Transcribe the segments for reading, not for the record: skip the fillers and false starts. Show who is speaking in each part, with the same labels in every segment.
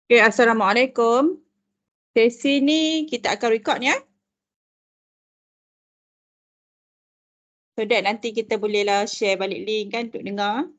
Speaker 1: Okay, Assalamualaikum. Sesi ni kita akan record ya. So that nanti kita bolehlah share balik link kan untuk dengar.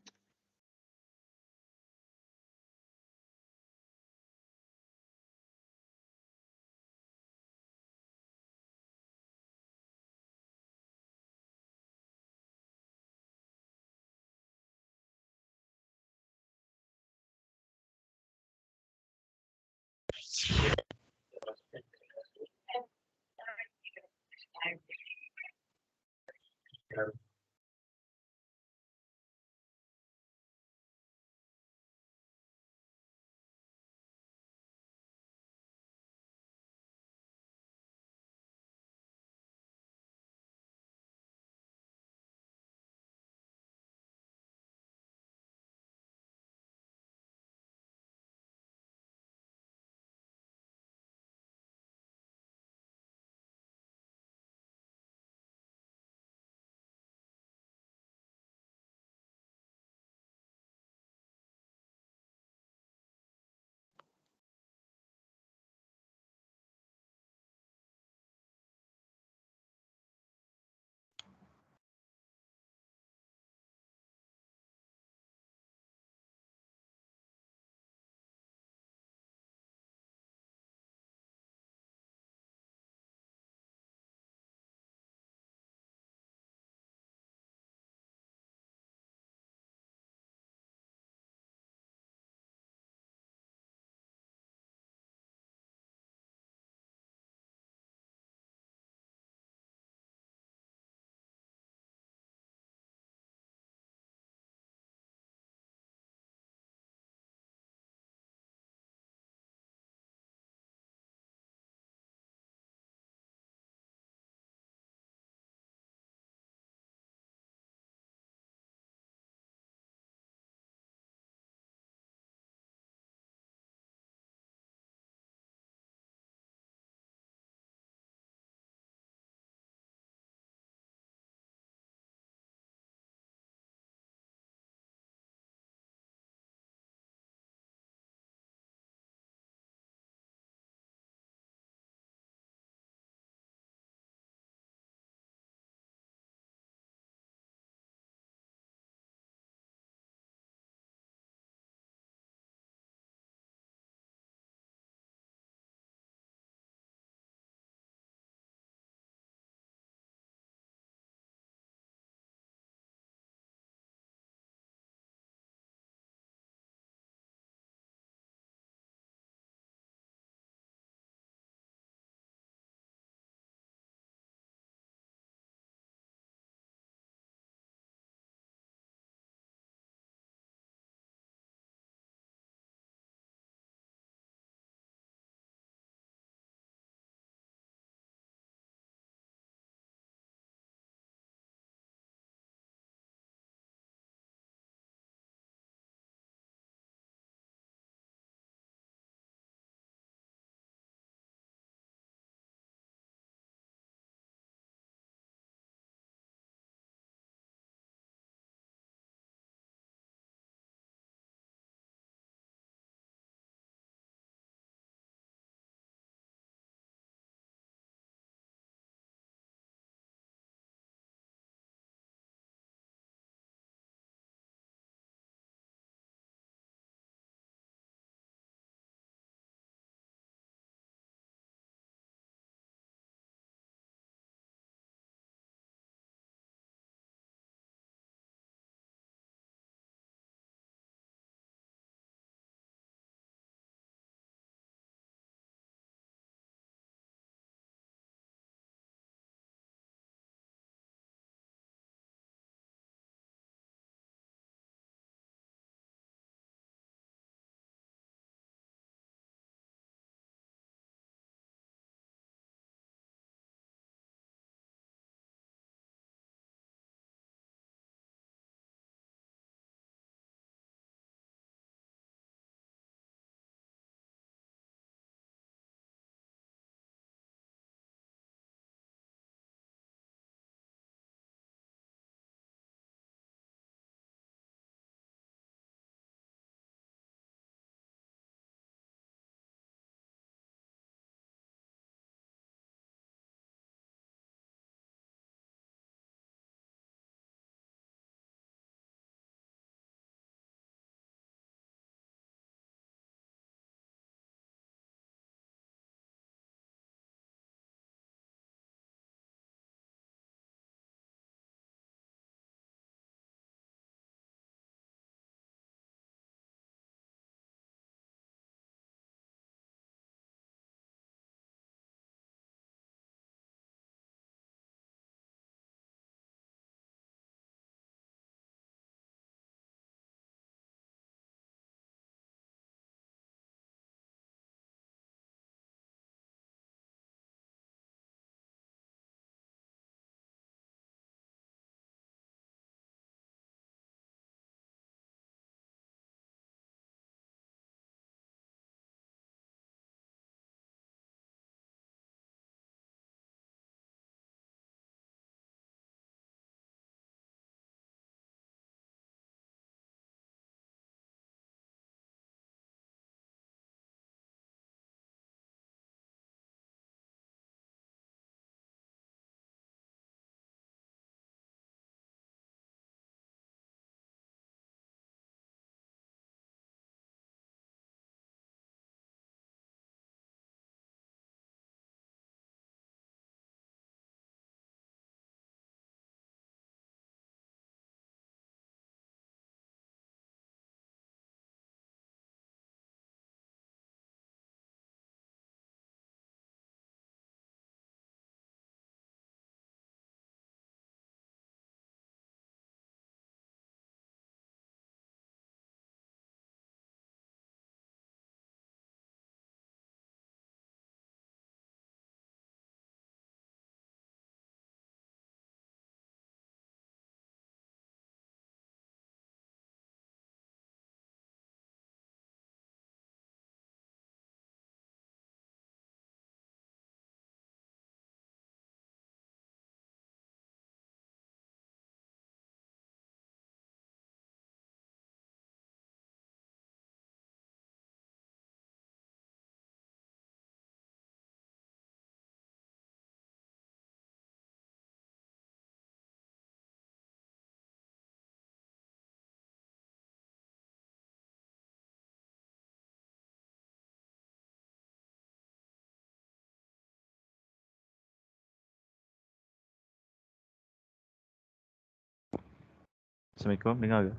Speaker 2: Assalamualaikum, dengar ke?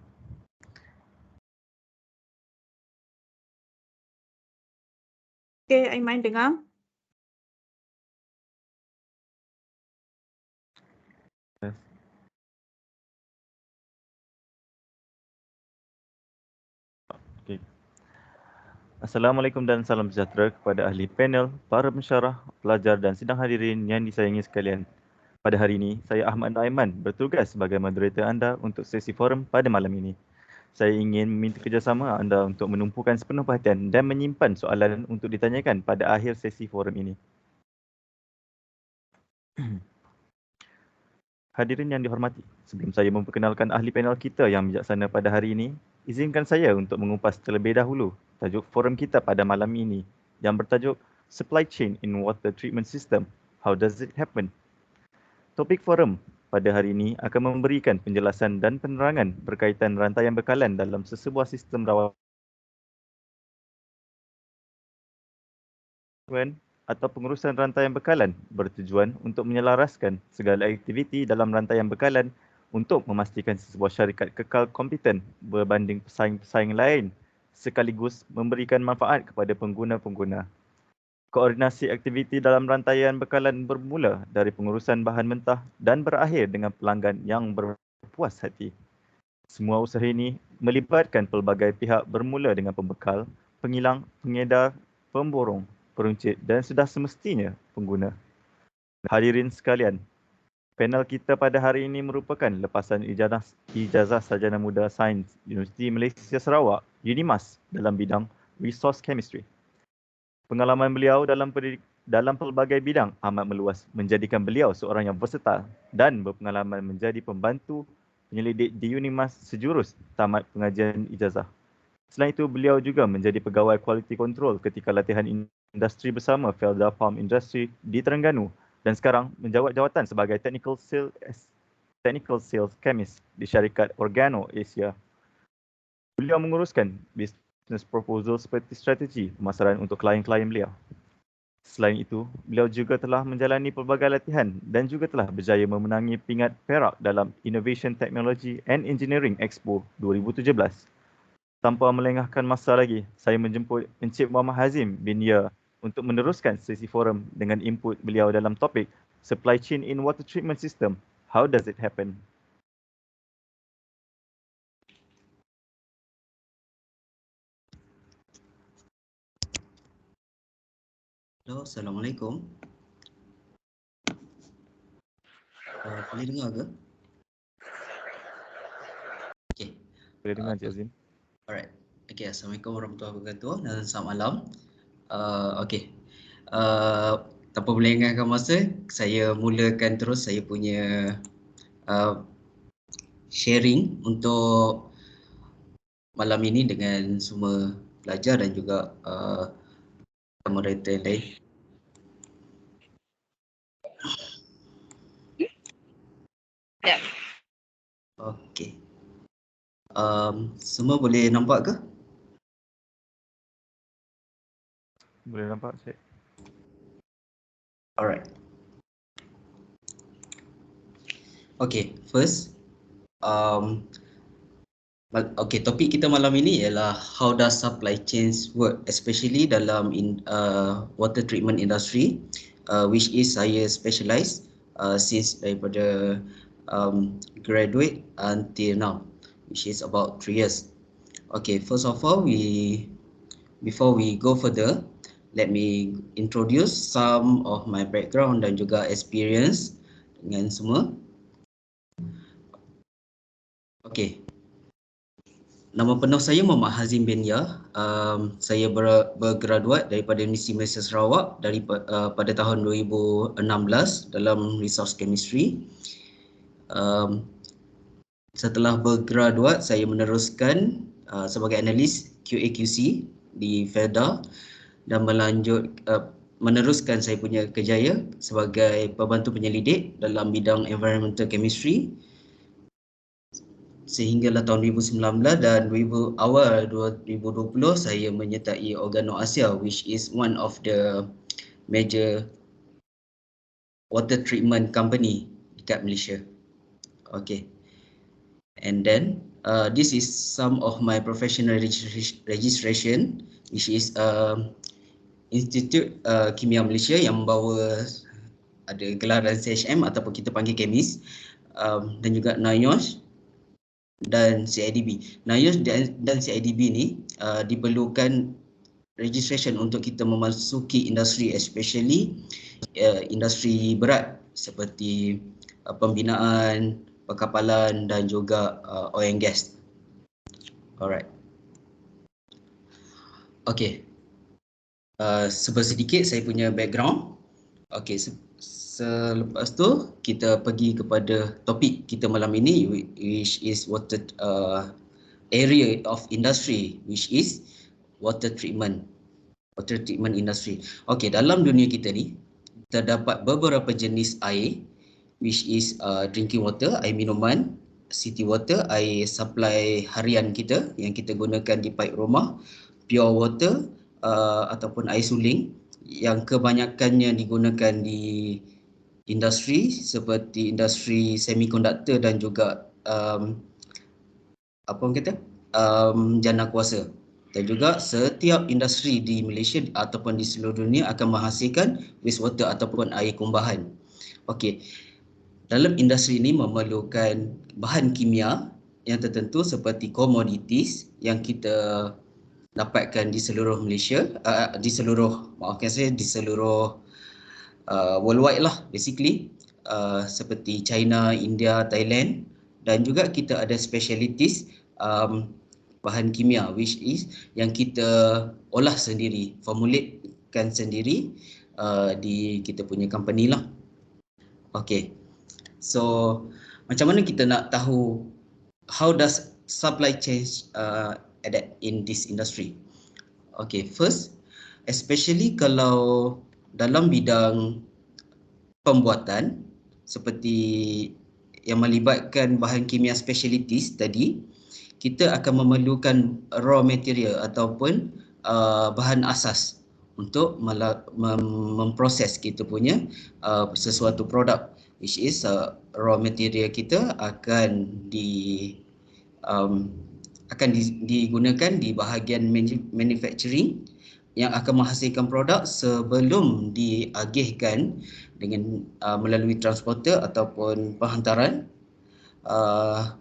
Speaker 1: Okey, Aiman dengar?
Speaker 2: Yes. Okay. Assalamualaikum dan salam sejahtera kepada ahli panel, para pensyarah, pelajar dan sidang hadirin yang disayangi sekalian. Pada hari ini, saya Ahmad Aiman bertugas sebagai moderator anda untuk sesi forum pada malam ini. Saya ingin meminta kerjasama anda untuk menumpukan sepenuh perhatian dan menyimpan soalan untuk ditanyakan pada akhir sesi forum ini. Hadirin yang dihormati, sebelum saya memperkenalkan ahli panel kita yang bijaksana pada hari ini, izinkan saya untuk mengupas terlebih dahulu tajuk forum kita pada malam ini yang bertajuk Supply Chain in Water Treatment System, How Does It Happen? Topik forum pada hari ini akan memberikan penjelasan dan penerangan berkaitan rantaian bekalan dalam sesebuah sistem rawatan atau pengurusan rantaian bekalan bertujuan untuk menyelaraskan segala aktiviti dalam rantaian bekalan untuk memastikan sesebuah syarikat kekal kompeten berbanding pesaing-pesaing lain sekaligus memberikan manfaat kepada pengguna-pengguna. Koordinasi aktiviti dalam rantaian bekalan bermula dari pengurusan bahan mentah dan berakhir dengan pelanggan yang berpuas hati. Semua usaha ini melibatkan pelbagai pihak bermula dengan pembekal, pengilang, pengedar, pemborong, peruncit dan sudah semestinya pengguna. Hadirin sekalian, panel kita pada hari ini merupakan lepasan ijazah sarjana muda sains Universiti Malaysia Sarawak, UNIMAS dalam bidang Resource Chemistry. Pengalaman beliau dalam pelbagai bidang amat meluas, menjadikan beliau seorang yang versatile dan berpengalaman menjadi pembantu penyelidik di UNIMAS sejurus tamat pengajian ijazah. Selain itu, beliau juga menjadi pegawai quality control ketika latihan industri bersama Felda Farm Industry di Terengganu dan sekarang menjawat jawatan sebagai Technical Sales Chemist di syarikat Organo Asia. Beliau menguruskan business proposal seperti strategi pemasaran untuk klien-klien beliau. Selain itu, beliau juga telah menjalani pelbagai latihan dan juga telah berjaya memenangi pingat perak dalam Innovation Technology and Engineering Expo 2017. Tanpa melengahkan masa lagi, saya menjemput Encik Muhammad Hazim bin Ya untuk meneruskan sesi forum dengan input beliau dalam topik Supply Chain in Water Treatment System, How Does It Happen?
Speaker 3: Hello, Assalamualaikum. Boleh dengar ke? Okay.
Speaker 2: Boleh dengar Encik Hazim?
Speaker 3: Alright. Okay, Assalamualaikum warahmatullahi wabarakatuh dan selamat malam. Okay. Tanpa melengahkan masa, saya mulakan terus saya punya sharing untuk malam ini dengan semua pelajar dan juga moderator yang lain.
Speaker 1: Ya.
Speaker 3: Okay. Semua boleh nampak ke?
Speaker 2: Boleh nampak, Cik?
Speaker 3: Alright. Okay, first, okay, topik kita malam ini ialah how does supply chains work, especially dalam water treatment industry, which is saya specialise since daripada graduate until now, which is about 3 years. Okay, first of all, before we go further, let me introduce some of my background dan juga experience dengan semua. Okay. Nama penuh saya Muhammad Hazim bin Ya. Saya bergraduat daripada Universiti Malaysia Sarawak pada tahun 2016 dalam Resource Chemistry. Setelah bergraduat, saya meneruskan sebagai analis QA/QC di Felda dan meneruskan saya punya kerjaya sebagai pembantu penyelidik dalam bidang environmental chemistry sehinggalah tahun 2019 dan awal 2020 saya menyertai Organo Asia, which is one of the major water treatment company dekat Malaysia. Okay. And then this is some of my professional registration, which is Institut Kimia Malaysia yang membawa ada gelaran CHM ataupun kita panggil KEMIS, dan juga NIOSH dan CIDB. NIOSH dan CIDB ni diperlukan registration untuk kita memasuki industri, especially industri berat seperti pembinaan, perkapalan dan juga oil and gas. Alright. Okay. Sedikit saya punya background. Okay, selepas tu kita pergi kepada topik kita malam ini, which is water area of industry, which is water treatment industry. Okay, dalam dunia kita ni terdapat beberapa jenis air, which is drinking water, air minuman, city water, air supply harian kita yang kita gunakan di paip rumah, pure water ataupun air suling yang kebanyakannya digunakan di industri seperti industri semikonduktor dan juga apa orang kata jana kuasa. Dan juga setiap industri di Malaysia ataupun di seluruh dunia akan menghasilkan wastewater ataupun air kumbahan. Okey. Dalam industri ini memerlukan bahan kimia yang tertentu seperti commodities yang kita dapatkan di seluruh Malaysia, di seluruh worldwide lah basically, seperti China, India, Thailand, dan juga kita ada specialities bahan kimia which is yang kita olah sendiri, formulatekan sendiri di kita punya company lah. Okay, so macam mana kita nak tahu how does supply chain adapt in this industry? Okay, first, especially kalau dalam bidang pembuatan seperti yang melibatkan bahan kimia specialities tadi, kita akan memerlukan raw material ataupun bahan asas untuk memproses kita punya sesuatu produk, which is raw material kita akan digunakan di bahagian manufacturing yang akan menghasilkan produk sebelum diagihkan dengan melalui transporter ataupun penghantaran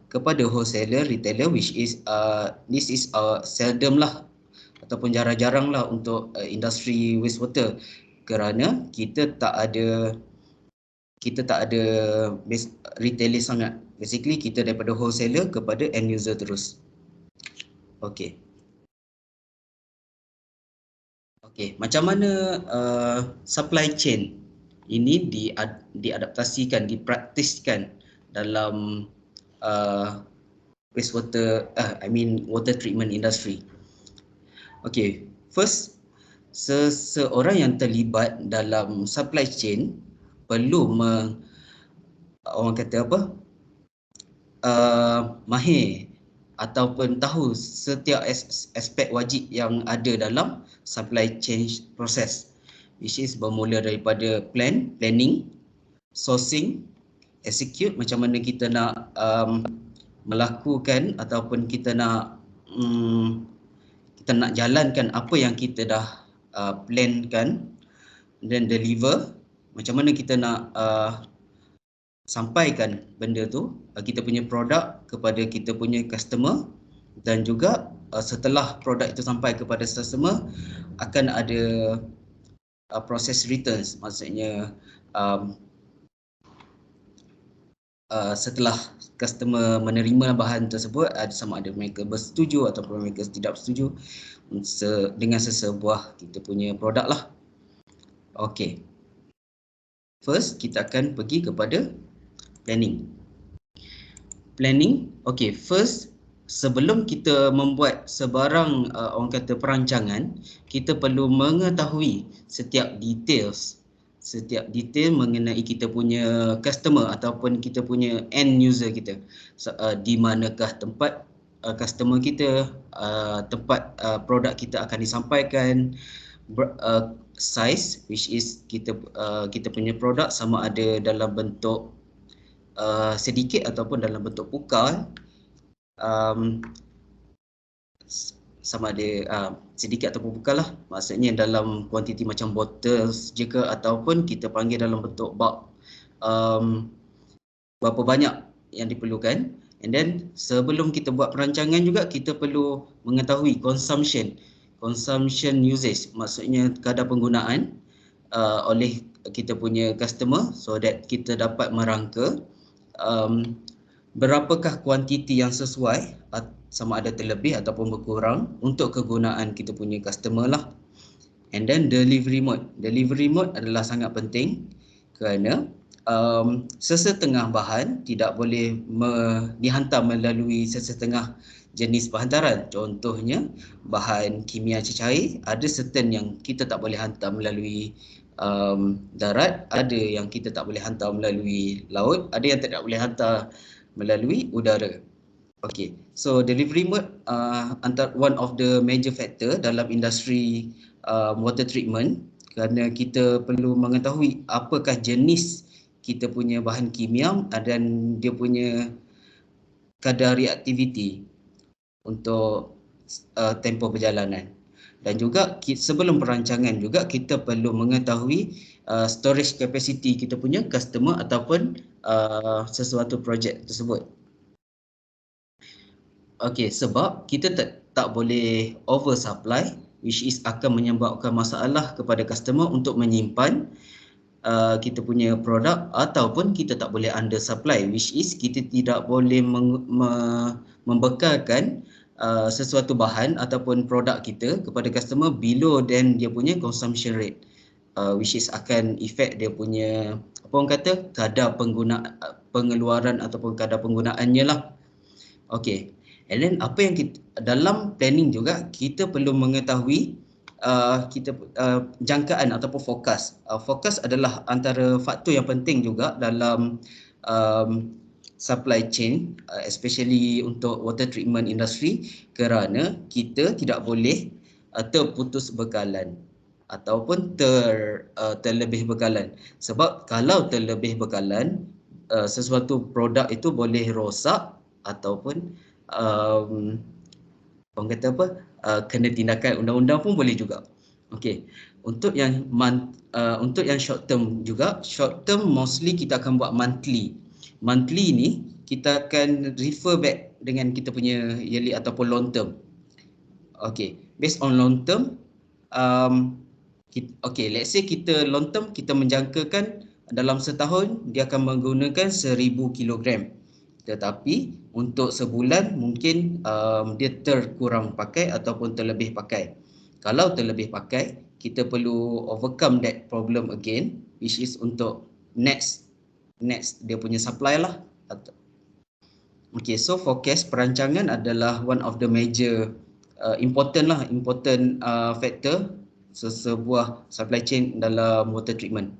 Speaker 3: kepada wholesaler, retailer, which is this is seldom lah ataupun jarang-jarang lah untuk industri wastewater, kerana kita tak ada retailer sangat. Basically kita daripada wholesaler kepada end user terus. Okey. Okey, macam mana supply chain ini diadaptasikan, dipraktiskan dalam water treatment industry. Okay, first, seseorang yang terlibat dalam supply chain perlu mahir ataupun tahu setiap aspek wajib yang ada dalam supply chain process, which is bermula daripada planning, sourcing, execute, macam mana kita nak melakukan ataupun kita nak jalankan apa yang kita dah plankan, dan deliver, macam mana kita nak sampaikan benda tu, kita punya produk kepada kita punya customer, dan juga setelah produk itu sampai kepada customer akan ada proses returns, maksudnya setelah customer menerima bahan tersebut, sama ada mereka bersetuju ataupun mereka tidak bersetuju dengan sesebuah kita punya produk lah. Okay, first kita akan pergi kepada planning. Okay, first, sebelum kita membuat sebarang orang kata perancangan, kita perlu mengetahui setiap detail mengenai kita punya customer ataupun kita punya end user kita. Di manakah tempat customer kita, tempat produk kita akan disampaikan, size, which is kita punya produk sama ada dalam bentuk sedikit ataupun dalam bentuk pukal, sama ada sedikit ataupun bukan lah, maksudnya dalam kuantiti macam bottles jika ataupun kita panggil dalam bentuk bulk, berapa banyak yang diperlukan. And then sebelum kita buat perancangan juga kita perlu mengetahui consumption usage, maksudnya kadar penggunaan oleh kita punya customer, so that kita dapat merangka berapakah kuantiti yang sesuai, sama ada terlebih ataupun berkurang untuk kegunaan kita punya customer lah. And then delivery mode adalah sangat penting kerana sesetengah bahan tidak boleh dihantar melalui sesetengah jenis penghantaran. Contohnya bahan kimia cecair, ada certain yang kita tak boleh hantar melalui darat, ada yang kita tak boleh hantar melalui laut, ada yang tidak boleh hantar melalui udara. Okay, so delivery mode antara one of the major factor dalam industri water treatment, kerana kita perlu mengetahui apakah jenis kita punya bahan kimia dan dia punya kadar reaktiviti untuk tempoh perjalanan. Dan juga sebelum perancangan juga kita perlu mengetahui storage capacity kita punya customer ataupun sesuatu projek tersebut. Okey, sebab kita tak boleh oversupply, which is akan menyebabkan masalah kepada customer untuk menyimpan kita punya produk, ataupun kita tak boleh undersupply, which is kita tidak boleh membekalkan sesuatu bahan ataupun produk kita kepada customer below than dia punya consumption rate, which is akan effect dia punya apa orang kata kadar pengeluaran ataupun kadar penggunaannya lah. Okey, and then apa yang kita dalam planning juga kita perlu mengetahui jangkaan ataupun forecast. Forecast adalah antara faktor yang penting juga dalam supply chain, especially untuk water treatment industry, kerana kita tidak boleh terputus bekalan ataupun terlebih bekalan. Sebab kalau terlebih bekalan, sesuatu produk itu boleh rosak ataupun orang kata apa, kena tindakan undang-undang pun boleh juga. Okey, untuk yang short term juga, short term mostly kita akan buat monthly. Monthly ni kita akan refer back dengan kita punya yearly ataupun long term. Okey, based on long term, let's say kita long term kita menjangkakan dalam setahun dia akan menggunakan 1000 kilogram. Tetapi untuk sebulan mungkin dia terkurang pakai ataupun terlebih pakai. Kalau terlebih pakai, kita perlu overcome that problem again, which is untuk next dia punya supply lah. Okay, so forecast perancangan adalah one of the major important factor sebuah supply chain dalam water treatment.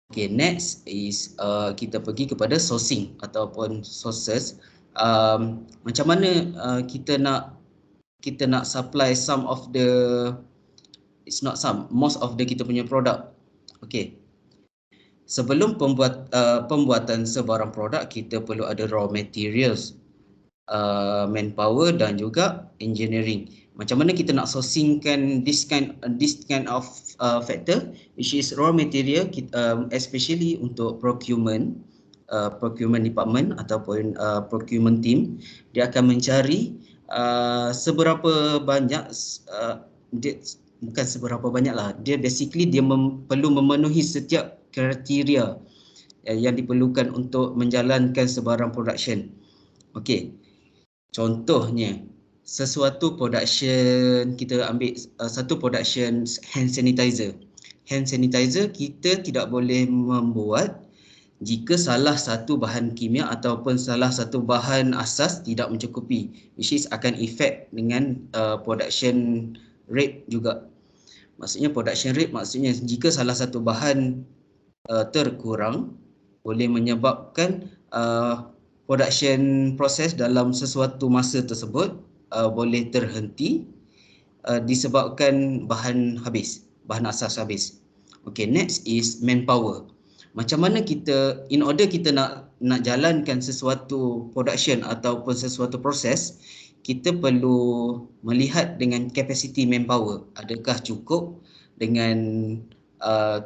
Speaker 3: Okay, next is kita pergi kepada sourcing ataupun sources. Macam mana kita nak supply most of the kita punya produk. Okay, sebelum pembuatan sebarang produk, kita perlu ada raw materials, manpower dan juga engineering. Macam mana kita nak sourcingkan this kind of factor, which is raw material, especially untuk procurement department ataupun procurement team, dia akan mencari seberapa banyak, bukan seberapa banyak lah, dia basically dia perlu memenuhi setiap kriteria yang diperlukan untuk menjalankan sebarang production. Okey, contohnya sesuatu production, kita ambil satu production hand sanitizer. Hand sanitizer kita tidak boleh membuat jika salah satu bahan kimia ataupun salah satu bahan asas tidak mencukupi, which is akan effect dengan production rate juga. Maksudnya production rate maksudnya jika salah satu bahan terkurang, boleh menyebabkan production proses dalam sesuatu masa tersebut boleh terhenti disebabkan bahan asas habis. Okay, next is manpower. Macam mana kita, in order kita nak jalankan sesuatu production ataupun sesuatu proses, kita perlu melihat dengan capacity manpower. Adakah cukup dengan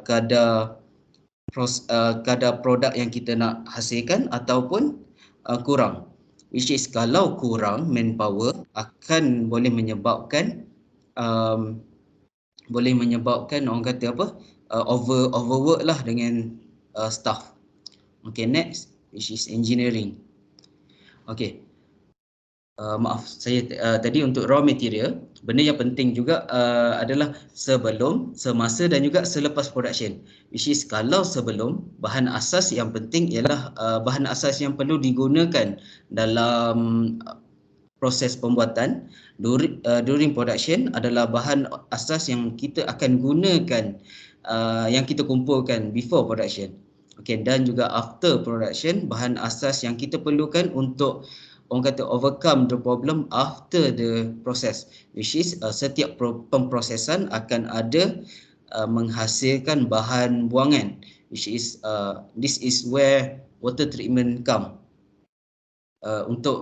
Speaker 3: kadar produk yang kita nak hasilkan ataupun kurang. Which is kalau kurang manpower akan boleh menyebabkan orang kata apa, overwork lah dengan staff. Okay, next, which is engineering. Okay, maaf saya tadi untuk raw material, benda yang penting juga adalah sebelum, semasa dan juga selepas production. Which is kalau sebelum, bahan asas yang penting ialah bahan asas yang perlu digunakan dalam proses pembuatan during production adalah bahan asas yang kita akan gunakan, yang kita kumpulkan before production. Okay, dan juga after production, bahan asas yang kita perlukan untuk orang kata overcome the problem after the process, which is setiap pemprosesan akan ada menghasilkan bahan buangan, which is this is where water treatment come untuk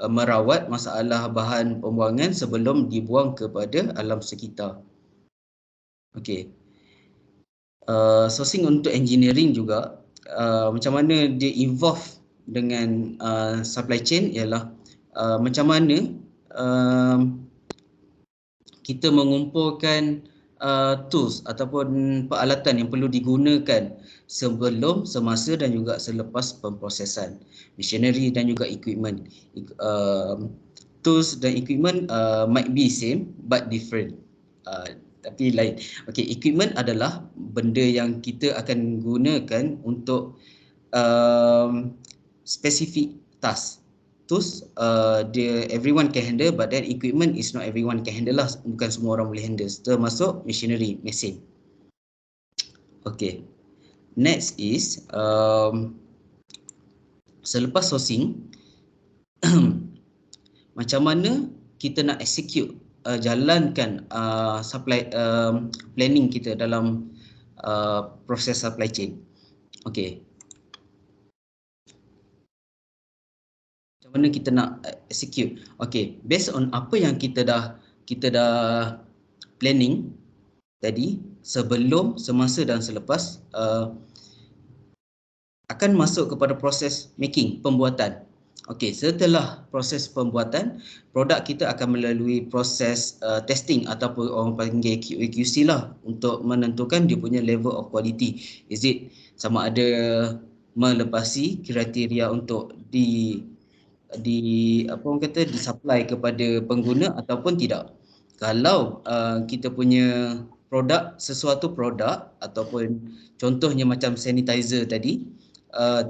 Speaker 3: merawat masalah bahan pembuangan sebelum dibuang kepada alam sekitar. Okay. Sourcing untuk engineering juga, macam mana dia involve dengan supply chain ialah macam mana kita mengumpulkan tools ataupun peralatan yang perlu digunakan sebelum, semasa dan juga selepas pemprosesan. Machinery dan juga equipment. Tools dan equipment might be same but different. Tapi lain. Okay, equipment adalah benda yang kita akan gunakan untuk specific task. Tools dia everyone can handle, but then equipment is not everyone can handle lah. Bukan semua orang boleh handle, termasuk machinery, mesin. Okay, next is selepas sourcing macam mana kita nak execute, jalankan supply planning kita dalam proses supply chain. Okay, macam mana kita nak execute? Okay, based on apa yang kita dah planning tadi, sebelum, semasa dan selepas, akan masuk kepada proses making, pembuatan. Okey, setelah proses pembuatan, produk kita akan melalui proses testing ataupun orang panggil QA/QC lah, untuk menentukan dia punya level of quality. Is it sama ada melepasi kriteria untuk apa orang kata, disupply kepada pengguna ataupun tidak. Kalau kita punya produk, sesuatu produk ataupun contohnya macam sanitizer tadi,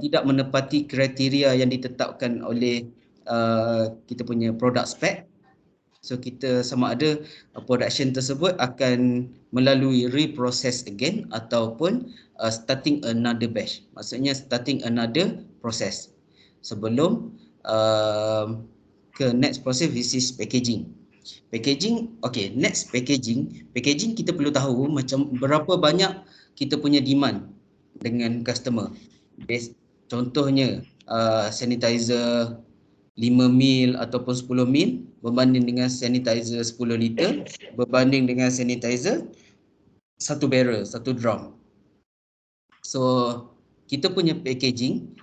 Speaker 3: tidak menepati kriteria yang ditetapkan oleh kita punya produk spec, so kita sama ada production tersebut akan melalui reprocess again ataupun starting another batch. Maksudnya starting another process sebelum ke next process, which is packaging. Packaging, okay, next packaging. Packaging kita perlu tahu macam berapa banyak kita punya demand dengan customer. Contohnya sanitizer 5 mil ataupun 10 mil berbanding dengan sanitizer 10 liter berbanding dengan sanitizer 1 barrel, 1 drum. So kita punya packaging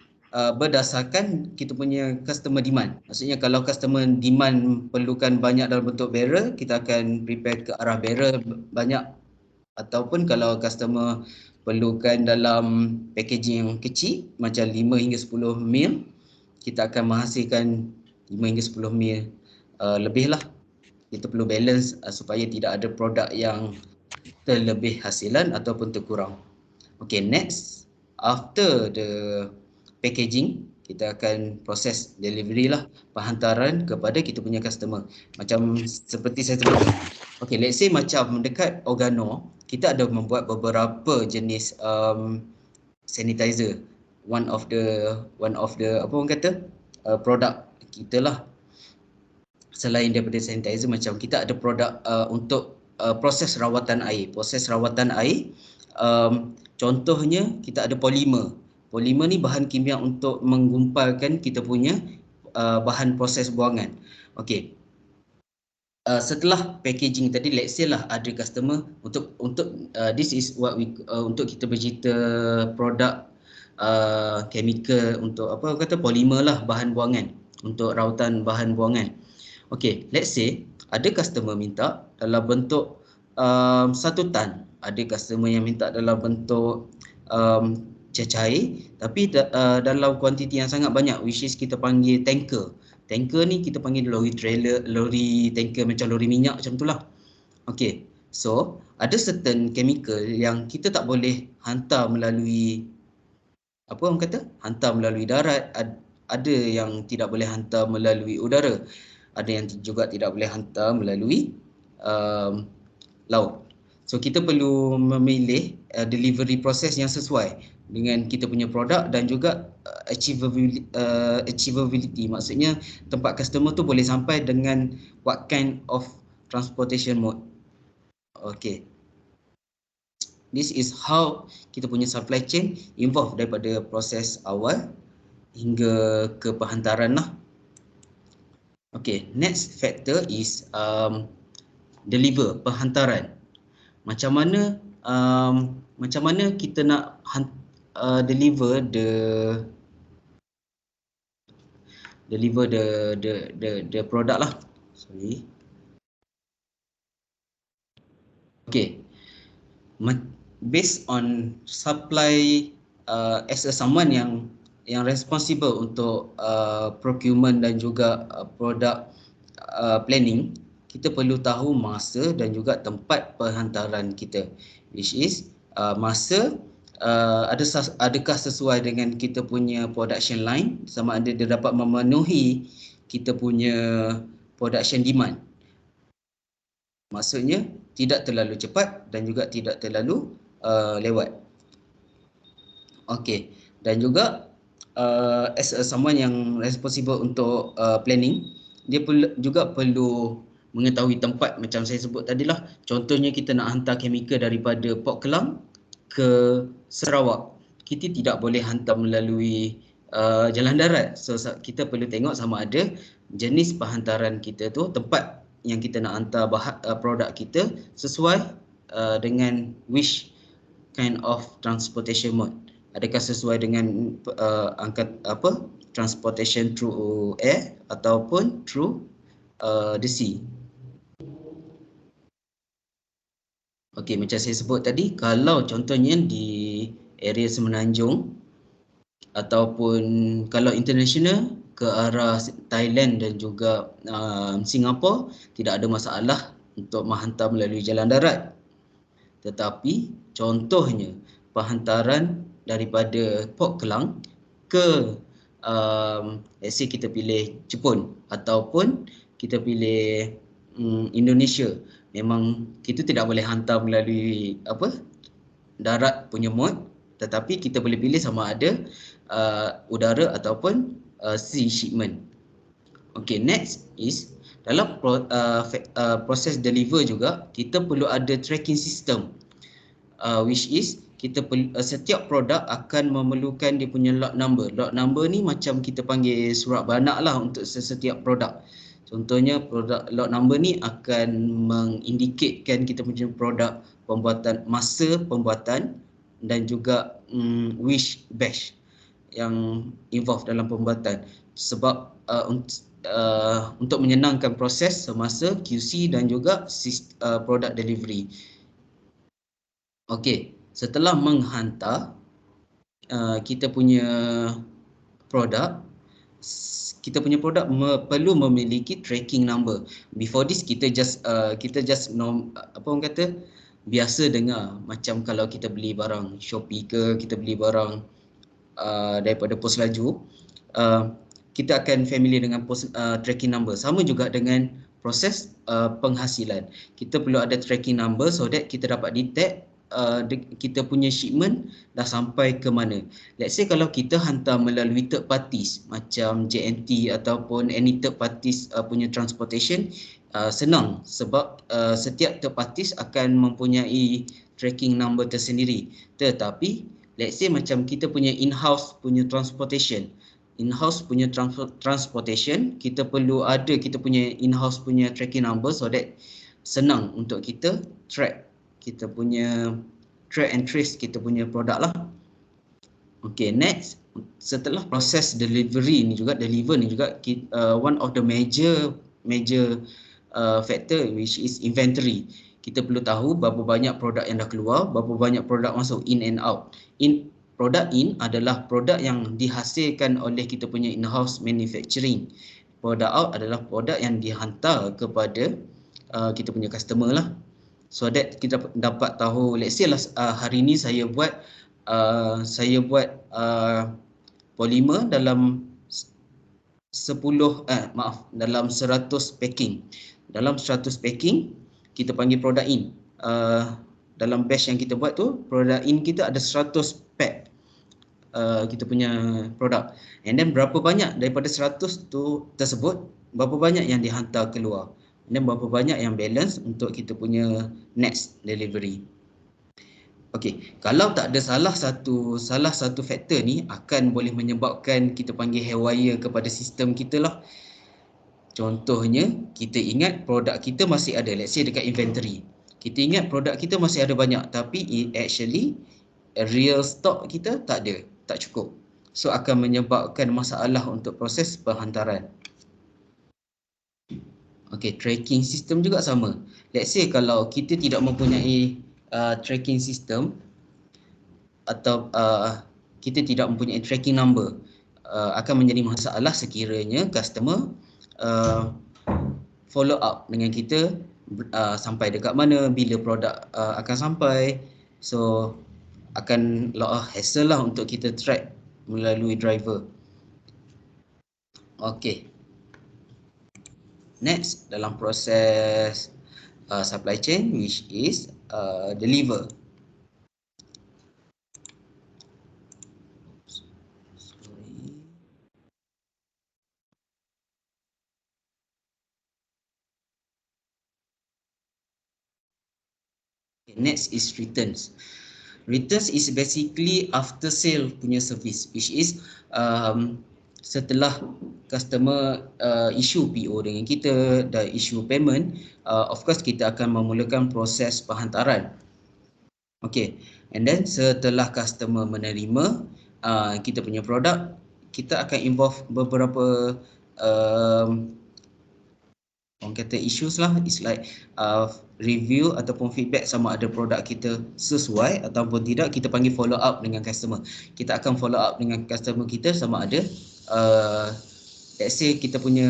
Speaker 3: berdasarkan kita punya customer demand. Maksudnya kalau customer demand perlukan banyak dalam bentuk barrel, kita akan prepare ke arah barrel banyak. Ataupun kalau customer perlukan dalam packaging yang kecil macam 5 hingga 10 mil, kita akan menghasilkan 5 hingga 10 mil lebih lah. Kita perlu balance supaya tidak ada produk yang terlebih hasilan ataupun terkurang. Okay, next, after the packaging, kita akan proses delivery lah, penghantaran kepada kita punya customer. Macam seperti saya sebut. Okay, let's say macam dekat Organo, kita ada membuat beberapa jenis sanitizer. One of the apa orang kata, produk kita lah. Selain daripada sanitizer, macam kita ada produk untuk proses rawatan air. Proses rawatan air, Contohnya kita ada polimer. Polimer ni bahan kimia untuk menggumpalkan kita punya bahan proses buangan. Okey. Setelah packaging tadi, let's say lah ada customer untuk this is what we untuk kita bercerita produk chemical untuk apa kata polimer lah, bahan buangan untuk rautan bahan buangan. Okey, let's say ada customer minta dalam bentuk 1 tan, ada customer yang minta dalam bentuk cair, tapi dalam kuantiti yang sangat banyak, which is kita panggil tanker. Tanker ni kita panggil lori trailer, lori tanker macam lori minyak macam tu lah. Okay, so ada certain chemical yang kita tak boleh hantar melalui apa orang kata? Hantar melalui darat, ada yang tidak boleh hantar melalui udara, ada yang juga tidak boleh hantar melalui laut. So kita perlu memilih delivery process yang sesuai dengan kita punya produk dan juga achievability, maksudnya tempat customer tu boleh sampai dengan what kind of transportation mode. Okay, this is how kita punya supply chain involve daripada proses awal hingga ke penghantaran lah. Okay, next factor is deliver, penghantaran. Macam mana kita nak deliver the product lah. Sorry. Okay. Based on supply as a someone yang responsible untuk procurement dan juga product planning, kita perlu tahu masa dan juga tempat penghantaran kita, which is masa adakah sesuai dengan kita punya production line, sama ada dia dapat memenuhi kita punya production demand. Maksudnya tidak terlalu cepat dan juga tidak terlalu lewat. Okey, dan juga as someone yang responsible untuk planning, dia juga perlu mengetahui tempat macam saya sebut tadilah. Contohnya kita nak hantar chemical daripada Port Klang ke Sarawak, kita tidak boleh hantar melalui jalan darat. So kita perlu tengok sama ada jenis penghantaran kita tu, tempat yang kita nak hantar produk kita sesuai dengan which kind of transportation mode. Adakah sesuai dengan transportation through air ataupun through the sea. Okey, macam saya sebut tadi, kalau contohnya di area Semenanjung ataupun kalau international ke arah Thailand dan juga Singapura, tidak ada masalah untuk menghantar melalui jalan darat. Tetapi contohnya penghantaran daripada Port Klang ke let's say kita pilih Jepun ataupun kita pilih Indonesia, memang kita tidak boleh hantar melalui darat punya mode, tetapi kita boleh pilih sama ada udara ataupun sea shipment. Okay, next is dalam proses deliver juga kita perlu ada tracking system, which is kita setiap produk akan memerlukan dia punya lot number. Lot number ni macam kita panggil surat beranak lah untuk setiap produk. Contohnya produk lot number ni akan mengindikatkan kita punya produk pembuatan, masa pembuatan dan juga which batch yang involved dalam pembuatan. Sebab untuk menyenangkan proses semasa QC dan juga product delivery. Okey, setelah menghantar kita punya produk, perlu memiliki tracking number. Before this kita just biasa dengar macam kalau kita beli barang Shopee ke, kita beli barang daripada pos laju, kita akan familiar dengan tracking number. Sama juga dengan proses penghasilan. Kita perlu ada tracking number so that kita dapat detect kita punya shipment dah sampai ke mana. Let's say kalau kita hantar melalui third parties macam JNT ataupun any third parties punya transportation, senang sebab setiap third parties akan mempunyai tracking number tersendiri. Tetapi let's say macam kita punya in-house punya transportation, kita perlu ada kita punya in-house punya tracking number so that senang untuk kita track and trace kita punya produk lah. Okay, next, setelah proses deliver ni juga one of the major factor which is inventory. Kita perlu tahu berapa banyak produk yang dah keluar, berapa banyak produk masuk in and out. Produk in adalah produk yang dihasilkan oleh kita punya in-house manufacturing. Produk out adalah produk yang dihantar kepada kita punya customer lah. So that kita dapat tahu, let's say lah, hari ni saya buat polimer dalam 100 packing. Dalam 100 packing kita panggil produk in. Dalam batch yang kita buat tu, produk in kita ada 100 pack kita punya produk. And then berapa banyak daripada 100 tu tersebut, berapa banyak yang dihantar keluar. And then berapa banyak yang balance untuk kita punya next delivery. Okey, kalau tak ada salah satu faktor ni akan boleh menyebabkan kita panggil haywire kepada sistem kita lah. Contohnya, kita ingat produk kita masih ada, let's say dekat inventory. Kita ingat produk kita masih ada banyak tapi actually real stock kita tak ada, tak cukup. So akan menyebabkan masalah untuk proses penghantaran. Okey, tracking system juga sama. Let's say kalau kita tidak mempunyai tracking system atau kita tidak mempunyai tracking number, akan menjadi masalah sekiranya customer follow up dengan kita sampai dekat mana, bila produk akan sampai. So akan lot of hassle lah untuk kita track melalui driver. Okey. Next, dalam proses supply chain which is deliver. Next is returns. Returns is basically after sale punya service, which is setelah customer issue PO dengan kita, dah issue payment, of course kita akan memulakan proses penghantaran. Okay, and then setelah customer menerima kita punya produk, kita akan involve beberapa orang kata issues lah. It's like review ataupun feedback sama ada produk kita sesuai ataupun tidak. Kita panggil follow up dengan customer. Kita akan follow up dengan customer kita sama ada let's say kita punya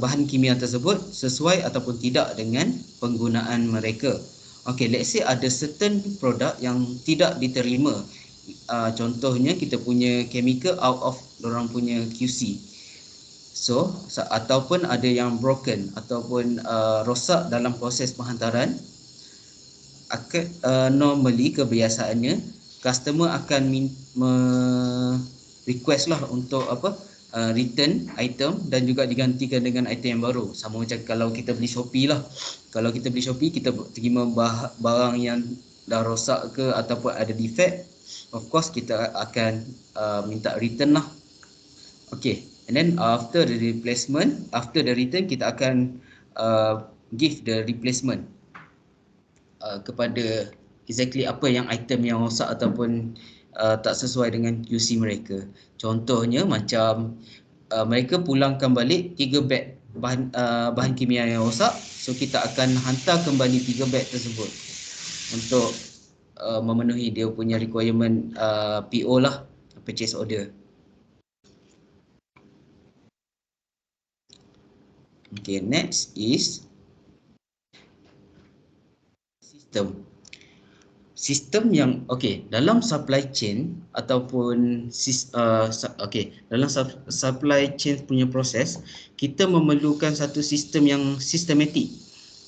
Speaker 3: bahan kimia tersebut sesuai ataupun tidak dengan penggunaan mereka. Okay, let's say ada certain produk yang tidak diterima. Contohnya kita punya chemical out of dorang punya QC. So, ataupun ada yang broken ataupun rosak dalam proses penghantaran, normally kebiasaannya customer akan request lah untuk return item dan juga digantikan dengan item yang baru. Sama macam kalau kita beli Shopee lah. Kalau kita beli Shopee, kita terima barang yang dah rosak ke ataupun ada defect, of course kita akan minta return lah. Okay. And then after the replacement, after the return, kita akan give the replacement kepada exactly apa yang item yang rosak ataupun tak sesuai dengan QC mereka. Contohnya macam mereka pulangkan balik 3 beg bahan kimia yang rosak, so kita akan hantar kembali 3 beg tersebut untuk memenuhi dia punya requirement PO lah, purchase order. Okay, next is sistem. Sistem yang dalam supply chain ataupun dalam supply chain punya proses, kita memerlukan satu sistem yang sistematik,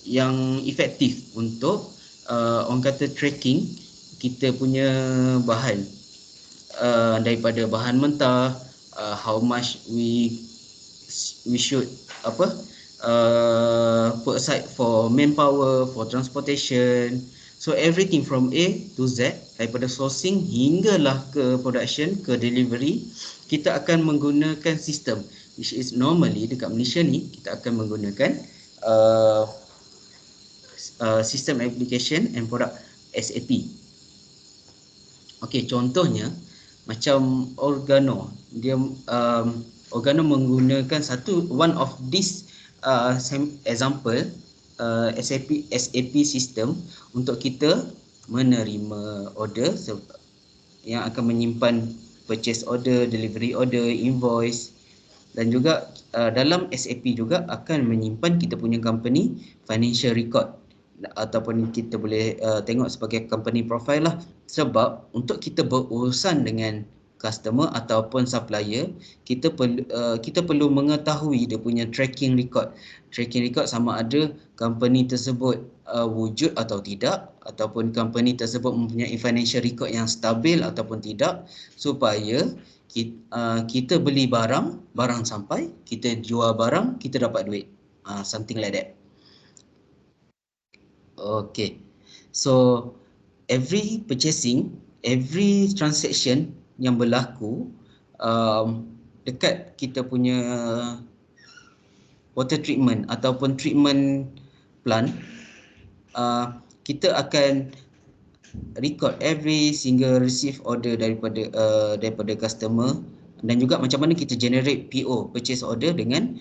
Speaker 3: yang efektif untuk orang kata tracking kita punya bahan daripada bahan mentah, how much we should put aside for manpower, for transportation. So everything from A to Z, daripada sourcing hinggalah ke production, ke delivery, kita akan menggunakan sistem, which is normally dekat Malaysia ni kita akan menggunakan System Application and Product, SAP. Okey, contohnya macam Organo, dia Organo menggunakan one of this example SAP system untuk kita menerima order yang akan menyimpan purchase order, delivery order, invoice, dan juga dalam SAP juga akan menyimpan kita punya company financial record, ataupun kita boleh tengok sebagai company profile lah. Sebab untuk kita berurusan dengan customer ataupun supplier, kita perlu mengetahui dia punya tracking record. Tracking record sama ada company tersebut wujud atau tidak, ataupun company tersebut mempunyai financial record yang stabil ataupun tidak, supaya kita beli barang sampai, kita jual barang, kita dapat duit, something like that. Okay, so every purchasing, every transaction yang berlaku dekat kita punya water treatment ataupun treatment plant, kita akan record every single receive order daripada customer, dan juga macam mana kita generate PO, purchase order, dengan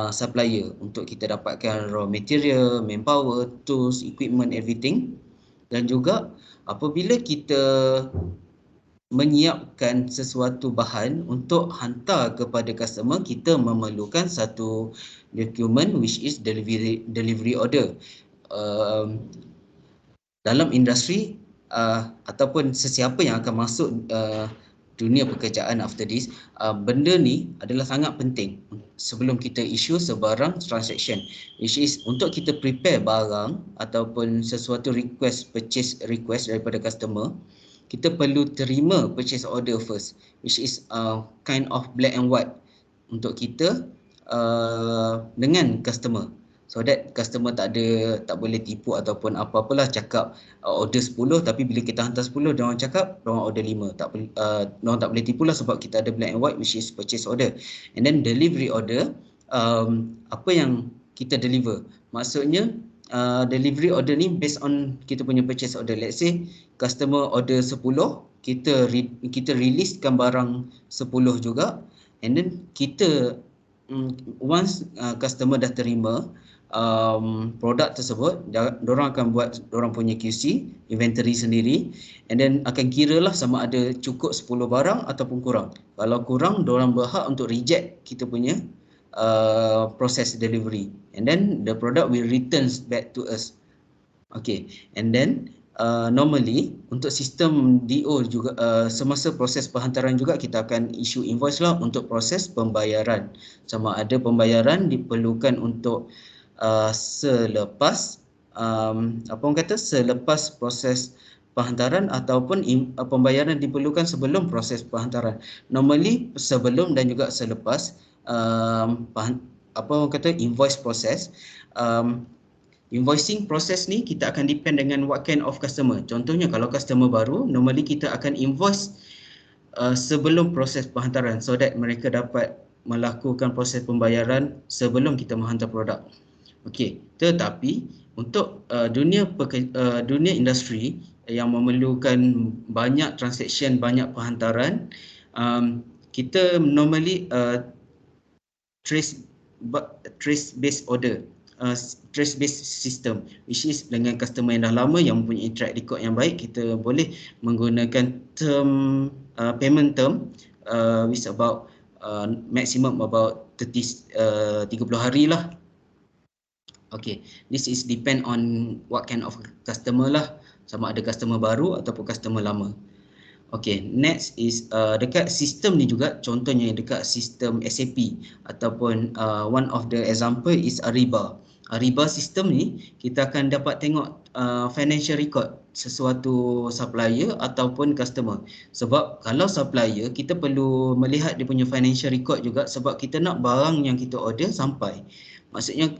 Speaker 3: supplier untuk kita dapatkan raw material, manpower, tools, equipment, everything. Dan juga apabila kita menyiapkan sesuatu bahan untuk hantar kepada customer, kita memerlukan satu dokumen which is delivery order. Dalam industri ataupun sesiapa yang akan masuk dunia pekerjaan after this, benda ni adalah sangat penting sebelum kita issue sebarang transaction, which is untuk kita prepare barang ataupun sesuatu purchase request daripada customer. Kita perlu terima purchase order first, which is kind of black and white untuk kita dengan customer, so that customer tak boleh tipu ataupun apa-apalah cakap order 10, tapi bila kita hantar 10 dia orang cakap dia orang order 5. Dia orang tak boleh tipulah sebab kita ada black and white, which is purchase order. And then delivery order, apa yang kita deliver, maksudnya delivery order ni based on kita punya purchase order. Let's say customer order 10, kita releasekan barang 10 juga, and then kita once customer dah terima produk tersebut, diorang akan buat diorang punya QC, inventory sendiri, and then akan kira lah sama ada cukup 10 barang ataupun kurang. Kalau kurang, diorang berhak untuk reject kita punya process delivery, and then the product will returns back to us. Okay, and then normally untuk sistem DO juga, semasa proses penghantaran juga kita akan issue invoice lah untuk proses pembayaran. Sama ada pembayaran diperlukan untuk selepas selepas proses penghantaran, ataupun pembayaran diperlukan sebelum proses penghantaran. Normally sebelum dan juga selepas invoice proses. Invoicing proses ni kita akan depend dengan what kind of customer. Contohnya kalau customer baru, normally kita akan invoice sebelum proses penghantaran, so that mereka dapat melakukan proses pembayaran sebelum kita menghantar produk. Okey, tetapi untuk dunia industri yang memerlukan banyak transaction, banyak penghantaran, kita normally trace based order, trace based system, which is dengan customer yang dah lama yang mempunyai track record yang baik, kita boleh menggunakan payment term which about maximum about 30 hari lah. Okay, this is depend on what kind of customer lah, sama ada customer baru ataupun customer lama. Okay, next is dekat sistem ni juga, contohnya dekat sistem SAP ataupun one of the example is Ariba. riba sistem ni kita akan dapat tengok financial record sesuatu supplier ataupun customer. Sebab kalau supplier kita perlu melihat dia punya financial record juga, sebab kita nak barang yang kita order sampai. Maksudnya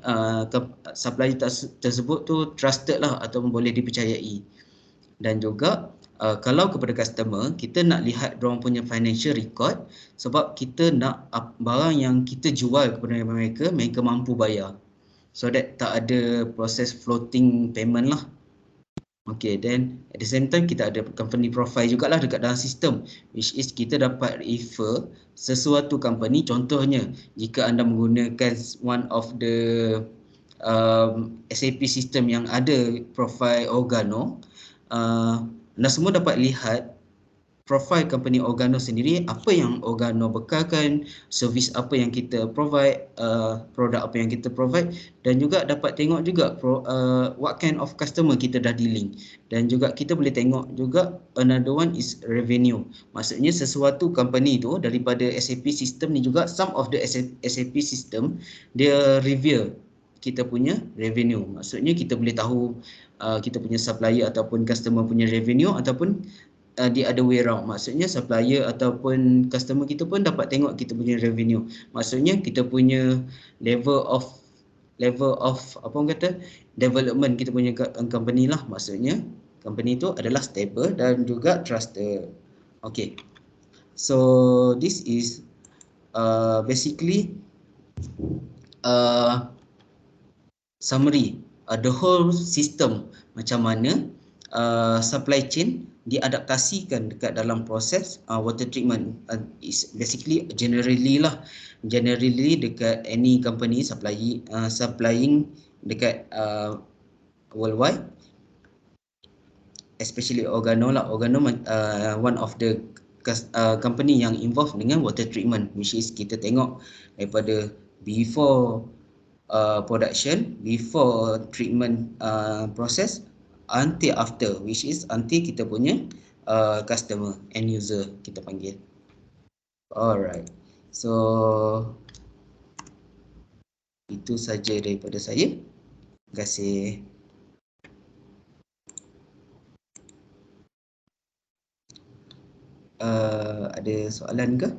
Speaker 3: supplier tersebut tu trusted lah ataupun boleh dipercayai. Dan juga kalau kepada customer, kita nak lihat diorang punya financial record, sebab kita nak barang yang kita jual kepada mereka mampu bayar. So that tak ada proses floating payment lah. Okay, then at the same time kita ada company profile jugalah dekat dalam sistem, which is kita dapat refer sesuatu company. Contohnya jika anda menggunakan one of the SAP system yang ada profile Organo, anda semua dapat lihat profile company Organo sendiri, apa yang Organo bekalkan, servis apa yang kita provide, produk apa yang kita provide, dan juga dapat tengok juga what kind of customer kita dah dealing. Dan juga kita boleh tengok juga another one is revenue. Maksudnya sesuatu company tu daripada SAP system ni juga, some of the SAP system dia reveal kita punya revenue. Maksudnya kita boleh tahu kita punya supplier ataupun customer punya revenue, ataupun the other way around. Maksudnya supplier ataupun customer kita pun dapat tengok kita punya revenue. Maksudnya kita punya level of apa orang kata, development kita punya company lah. Maksudnya company tu adalah stable dan juga trusted. Okay, so this is basically summary the whole system, macam mana supply chain diadaptasikan dekat dalam proses water treatment. Is basically generally dekat any company supplying dekat worldwide, especially Organo lah. Organo one of the company yang involved dengan water treatment, which is kita tengok daripada before production, before treatment process, until after, which is until kita punya customer, end user kita panggil. Alright, so itu saja daripada saya. Terima kasih. Ada soalan ke?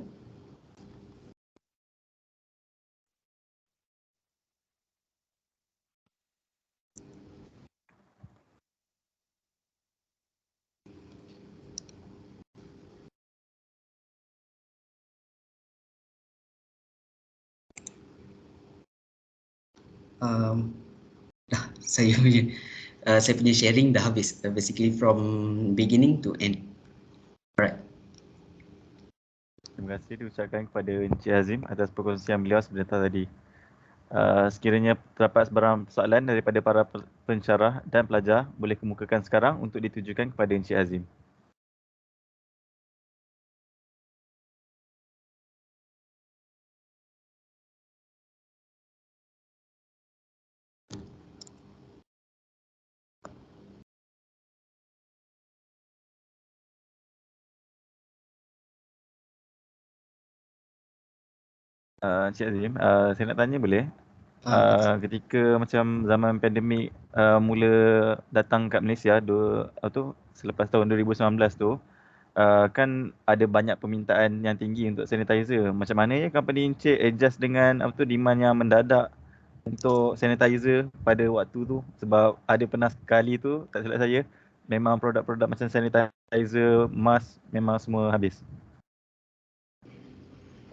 Speaker 3: Dah, saya punya sharing dah habis, basically from beginning to end. Alright.
Speaker 2: Terima kasih diucapkan kepada Encik Azim atas perkongsian beliau sebentar tadi. Sekiranya terdapat sebarang soalan daripada para pensyarah dan pelajar, boleh kemukakan sekarang untuk ditujukan kepada Encik Azim. Encik Azim, saya nak tanya boleh? Ketika macam zaman pandemik mula datang kat Malaysia selepas tahun 2019 tu, kan ada banyak permintaan yang tinggi untuk sanitizer. Macam mana ya company Encik adjust dengan demand yang mendadak untuk sanitizer pada waktu tu? Sebab ada pernah sekali tu, tak silap saya, memang produk-produk macam sanitizer, mask memang semua habis.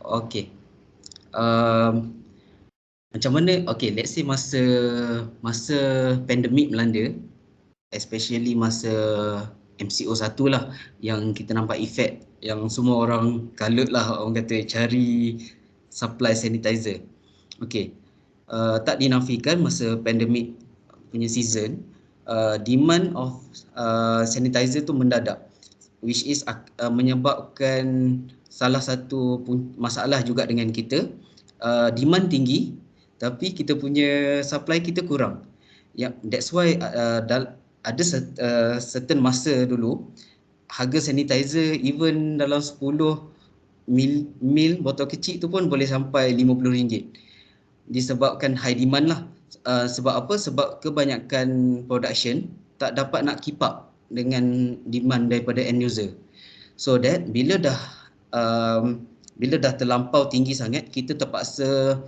Speaker 3: Okay. Macam mana, okay, let's say masa pandemik melanda, especially masa MCO 1 lah, yang kita nampak efek yang semua orang kalut lah, orang kata cari supply sanitizer. Okay, tak dinafikan masa pandemik punya season, demand of sanitizer tu mendadak, which is menyebabkan salah satu masalah juga dengan kita, demand tinggi tapi kita punya supply kita kurang. That's why ada certain masa dulu harga sanitizer even dalam 10 mil botol kecil tu pun boleh sampai RM50, disebabkan high demand lah. Sebab apa? Sebab kebanyakan production tak dapat nak keep up dengan demand daripada end user. So that bila dah terlampau tinggi sangat, kita terpaksa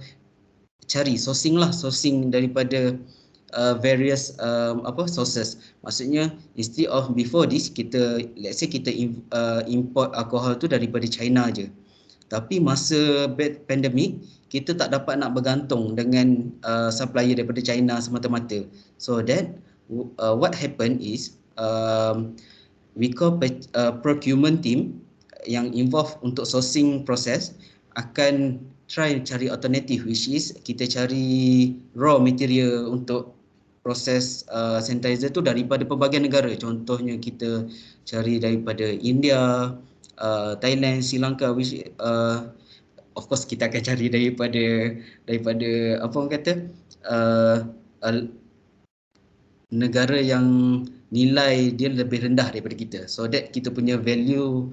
Speaker 3: cari sourcing daripada various sources. Maksudnya instead of before this, let's say kita import alkohol tu daripada China je. Tapi masa pandemik, kita tak dapat nak bergantung dengan supplier daripada China semata-mata. So that what happened is we call procurement team yang involve untuk sourcing proses akan try cari alternatif, which is kita cari raw material untuk proses sanitizer tu daripada pelbagai negara. Contohnya kita cari daripada India, Thailand, Sri Lanka, which of course kita akan cari daripada apa orang kata negara yang nilai dia lebih rendah daripada kita, so that kita punya value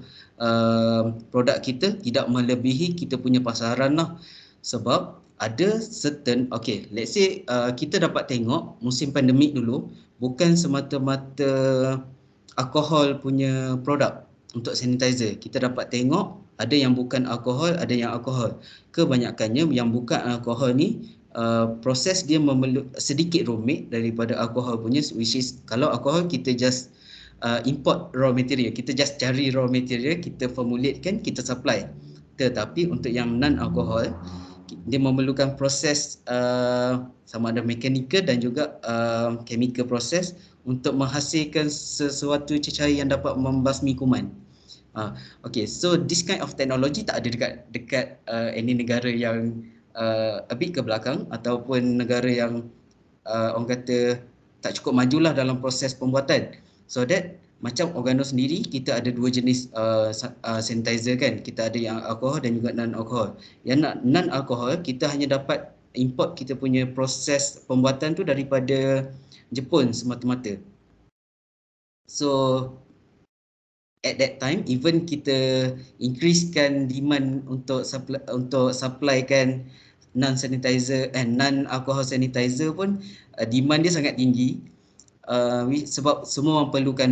Speaker 3: produk kita tidak melebihi kita punya pasaran lah. Sebab ada certain, okay, let's say kita dapat tengok musim pandemik dulu bukan semata-mata alkohol punya produk untuk sanitizer. Kita dapat tengok ada yang bukan alkohol, ada yang alkohol. Kebanyakannya yang bukan alkohol ni proses dia sedikit rumit daripada alkohol punya, which is kalau alkohol kita just import raw material, kita just cari raw material, kita formulatekan, kita supply. Tetapi untuk yang non alkohol, dia memerlukan proses sama ada mechanical dan juga chemical proses untuk menghasilkan sesuatu cecair yang dapat membasmi kuman. Okay, so this kind of technology tak ada dekat any negara yang a bit ke belakang ataupun negara yang orang kata tak cukup majulah dalam proses pembuatan. So that macam Organo sendiri, kita ada dua jenis sanitizer kan. Kita ada yang alkohol dan juga non-alkohol. Yang non-alkohol kita hanya dapat import kita punya proses pembuatan tu daripada Jepun semata-mata. So at that time, even kita increasekan demand untuk supplykan non-sanitizer and non-alcohol sanitizer pun demand dia sangat tinggi sebab semua orang perlukan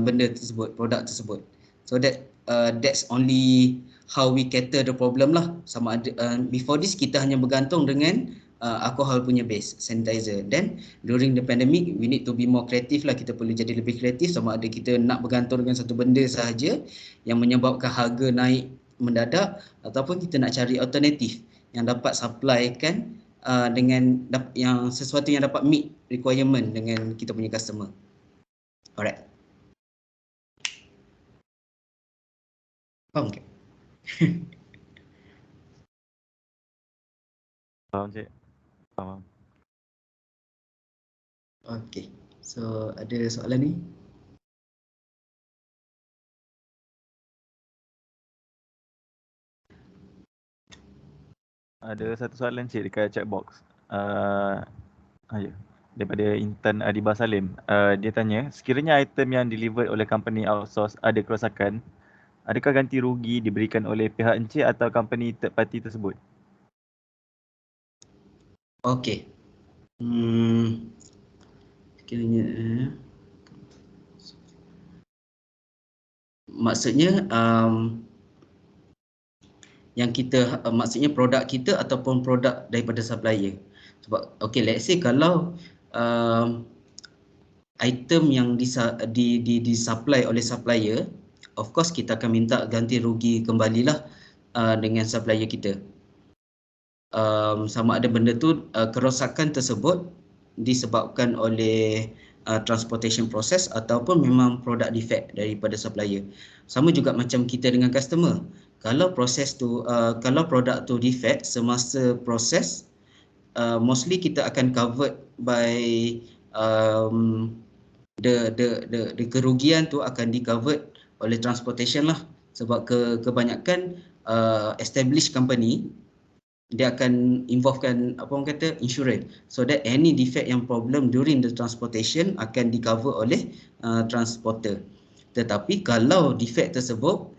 Speaker 3: benda tersebut, produk tersebut. So that's only how we cater the problem lah. Sama ada before this kita hanya bergantung dengan alcohol punya base sanitizer. Then during the pandemic we need to be more creative lah. Kita perlu jadi lebih kreatif, sama ada kita nak bergantung dengan satu benda sahaja yang menyebabkan harga naik mendadak, ataupun kita nak cari alternatif yang dapat supply kan dengan yang sesuatu yang dapat meet requirement dengan kita punya customer. Alright. Faham ke?
Speaker 2: Faham cik? Faham.
Speaker 3: Okay, so ada soalan ni?
Speaker 2: Ada satu soalan cik dekat chat box. Daripada Intan Adiba Salim. Dia tanya, sekiranya item yang delivered oleh company outsource ada kerosakan, adakah ganti rugi diberikan oleh pihak encik atau company third party tersebut?
Speaker 3: Okay. Sekiranya maksudnya yang kita maksudnya produk kita ataupun produk daripada supplier. Sebab okay, let's say kalau item yang disupply oleh supplier, of course kita akan minta ganti rugi kembalilah dengan supplier kita. Sama ada benda tu kerosakan tersebut disebabkan oleh transportation process ataupun memang produk defect daripada supplier. Sama juga macam kita dengan customer. Kalau proses tu kalau produk tu defect semasa proses, mostly kita akan covered by the kerugian tu akan di-covered oleh transportation lah. Sebab kebanyakan established company dia akan involvekan apa orang kata insurance, so that any defect yang problem during the transportation akan di-cover oleh transporter. Tetapi kalau defect tersebut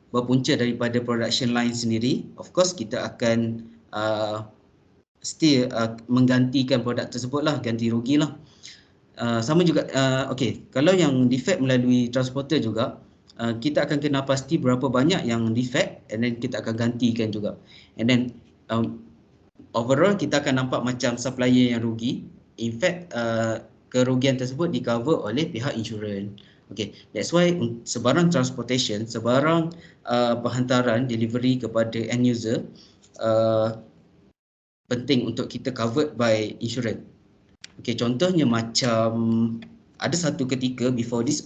Speaker 3: berpunca daripada production line sendiri, of course kita akan still menggantikan produk tersebut lah, ganti rugi lah. Sama juga, okey, kalau yang defect melalui transporter juga, kita akan kena pasti berapa banyak yang defect, and then kita akan gantikan juga. And then overall kita akan nampak macam supplier yang rugi. In fact, kerugian tersebut di-cover oleh pihak insurans. Okay, that's why sebarang transportation, sebarang penghantaran delivery kepada end user penting untuk kita covered by insurance. Okay, contohnya macam ada satu ketika before this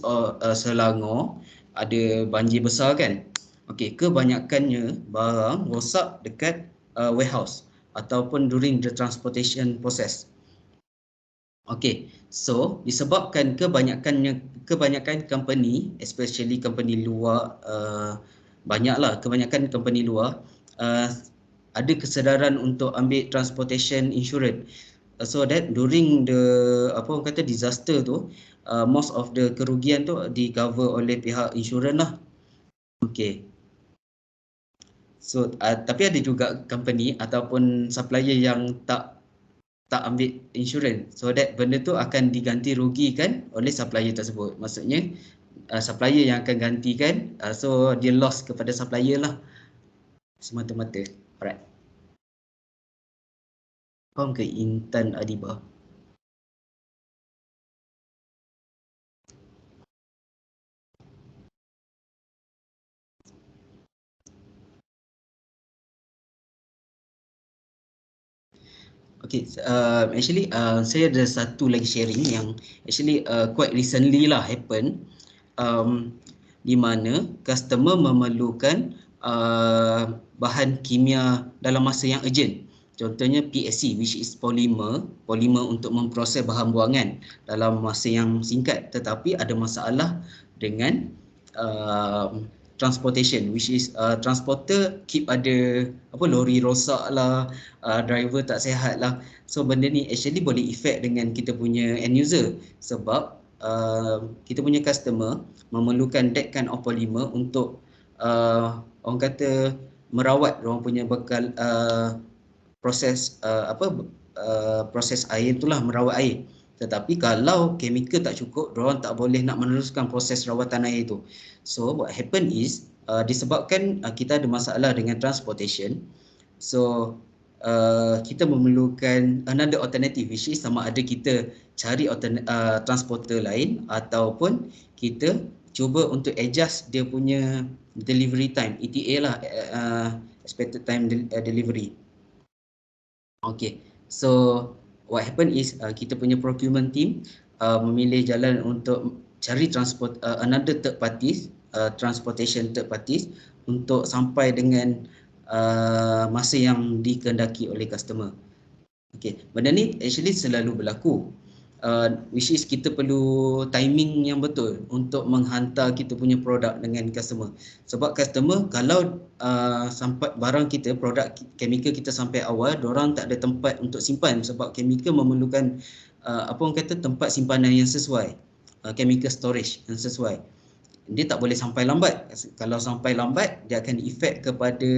Speaker 3: Selangor ada banjir besar kan. Okay, kebanyakannya barang rosak dekat warehouse ataupun during the transportation process. Okay, so disebabkan kebanyakan company, especially company luar, kebanyakan company luar ada kesedaran untuk ambil transportation insurance. So that during the disaster tu, most of the kerugian tu di cover oleh pihak insurans lah. Okay. So tapi ada juga company ataupun supplier yang tak ambil insurans, so that benda tu akan diganti rugikan oleh supplier tersebut. Maksudnya supplier yang akan gantikan, so dia loss kepada supplier lah semata-mata. Alright. Faham ke Intan Adiba? Okay, actually saya ada satu lagi sharing yang actually quite recently lah happen, di mana customer memerlukan bahan kimia dalam masa yang urgent. Contohnya PSC, which is polymer untuk memproses bahan buangan dalam masa yang singkat, tetapi ada masalah dengan transportation, which is transporter keep ada lori rosak lah, driver tak sihat lah. So benda ni actually boleh effect dengan kita punya end user, sebab kita punya customer memerlukan that kind of polymer untuk orang kata merawat orang punya bekal proses proses air itulah, merawat air. Tetapi kalau chemical tak cukup, diorang tak boleh nak meneruskan proses rawatan air itu. So what happen is disebabkan kita ada masalah dengan transportation, so kita memerlukan another alternative, which is sama ada kita cari transporter lain ataupun kita cuba untuk adjust dia punya delivery time, ETA lah, expected time delivery. Okay, so what happen is kita punya procurement team memilih jalan untuk cari another third parties, transportation third parties untuk sampai dengan masa yang dikehendaki oleh customer. Okay, benda ni actually selalu berlaku, which is kita perlu timing yang betul untuk menghantar kita punya produk dengan customer. Sebab customer kalau sampai barang kita, produk chemical kita sampai awal, diorang tak ada tempat untuk simpan, sebab chemical memerlukan tempat simpanan yang sesuai, chemical storage yang sesuai. Dia tak boleh sampai lambat. Kalau sampai lambat, dia akan efek kepada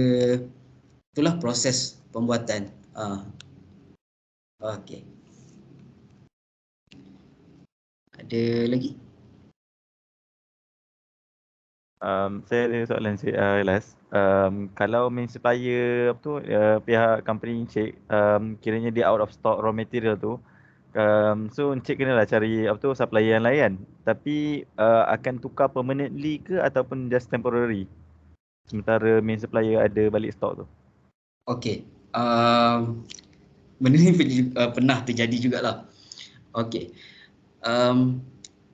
Speaker 3: itulah proses pembuatan. Okay. Ada lagi?
Speaker 2: Saya ada soalan last. Kalau main supplier pihak company Encik kiranya dia out of stock raw material tu, so Encik kenalah cari supplier yang lain kan? Tapi akan tukar permanently ke ataupun just temporary sementara main supplier ada balik stok tu?
Speaker 3: Okay, benda ni pernah terjadi jugalah. Okay,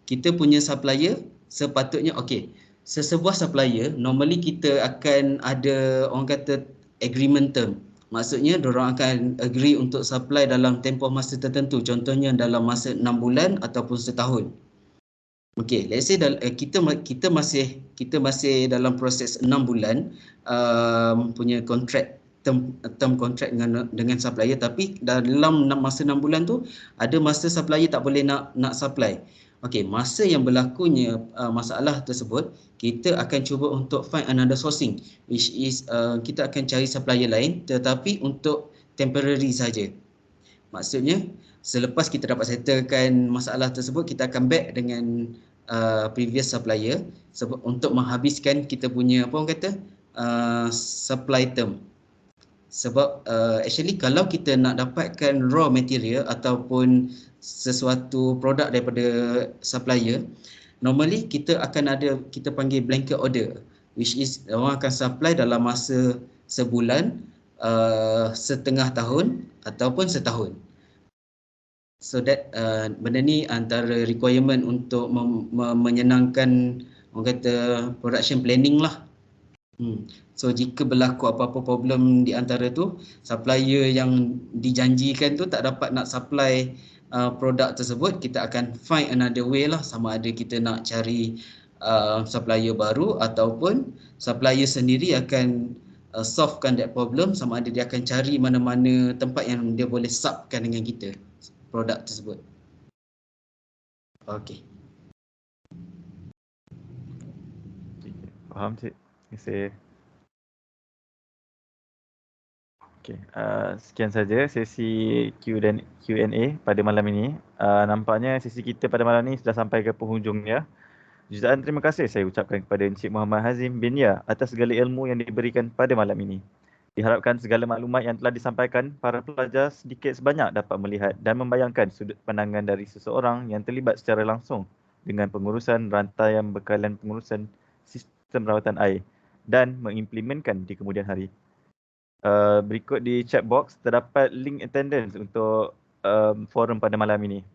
Speaker 3: kita punya supplier sepatutnya, okay, sesebuah supplier normally kita akan ada orang kata agreement term. Maksudnya diorang akan agree untuk supply dalam tempoh masa tertentu, contohnya dalam masa 6 bulan ataupun setahun. Okay, let's say kita masih dalam proses 6 bulan punya kontrak, term contract dengan supplier, tapi dalam masa 6 bulan tu ada masa supplier tak boleh nak supply. Okey, masa yang berlakunya masalah tersebut, kita akan cuba untuk find another sourcing, which is kita akan cari supplier lain, tetapi untuk temporary saja. Maksudnya selepas kita dapat settlekan masalah tersebut, kita akan back dengan previous supplier untuk menghabiskan kita punya apa orang kata supply term. Sebab actually kalau kita nak dapatkan raw material ataupun sesuatu produk daripada supplier, normally kita akan ada, kita panggil blanket order, which is orang akan supply dalam masa sebulan, setengah tahun ataupun setahun. So that benda ni antara requirement untuk menyenangkan orang kata production planning lah. So jika berlaku apa-apa problem di antara tu, supplier yang dijanjikan tu tak dapat nak supply produk tersebut, kita akan find another way lah, sama ada kita nak cari supplier baru ataupun supplier sendiri akan solvekan that problem, sama ada dia akan cari mana-mana tempat yang dia boleh subkan dengan kita produk tersebut. Okey.
Speaker 2: Faham cik. Terima kasih. Okey, sekian saja sesi Q&A pada malam ini. Nampaknya sesi kita pada malam ini sudah sampai ke penghujungnya. Jutaan terima kasih saya ucapkan kepada Encik Muhammad Hazim bin Ya atas segala ilmu yang diberikan pada malam ini. Diharapkan segala maklumat yang telah disampaikan, para pelajar sedikit sebanyak dapat melihat dan membayangkan sudut pandangan dari seseorang yang terlibat secara langsung dengan pengurusan rantaian bekalan pengurusan sistem rawatan air dan mengimplementkan di kemudian hari. Berikut di chat box terdapat link attendance untuk forum pada malam ini.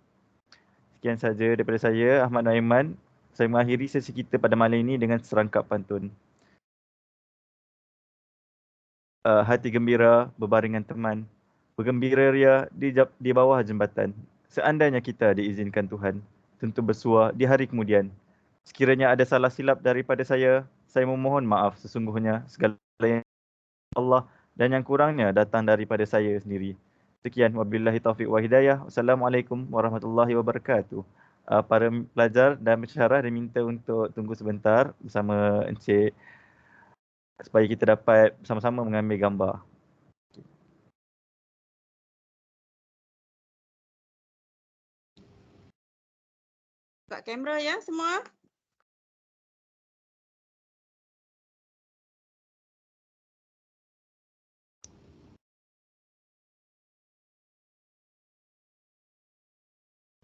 Speaker 2: Sekian saja daripada saya, Ahmad Naiman. Saya mengakhiri sesi kita pada malam ini dengan serangkap pantun. Hati gembira berbarengan teman, bergembira ria di bawah jembatan. Seandainya kita diizinkan Tuhan, tentu bersua di hari kemudian. Sekiranya ada salah silap daripada saya memohon maaf sesungguhnya. Segala yang Allah dan yang kurangnya datang daripada saya sendiri. Sekian, wabillahi taufiq wa hidayah. Wassalamualaikum warahmatullahi wabarakatuh. Para pelajar dan pensyarah diminta untuk tunggu sebentar bersama Encik supaya kita dapat sama-sama mengambil gambar.
Speaker 1: Buka kamera ya semua.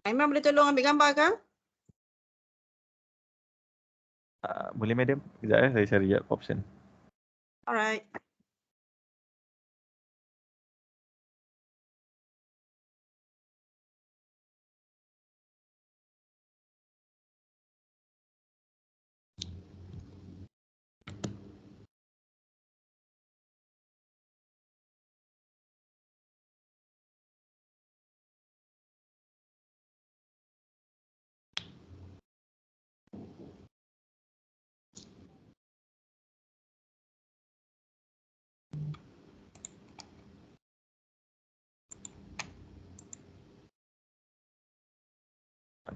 Speaker 1: Aiman boleh tolong ambil gambar ke?
Speaker 2: Boleh madam? Sekejap saya cari option.
Speaker 1: Alright.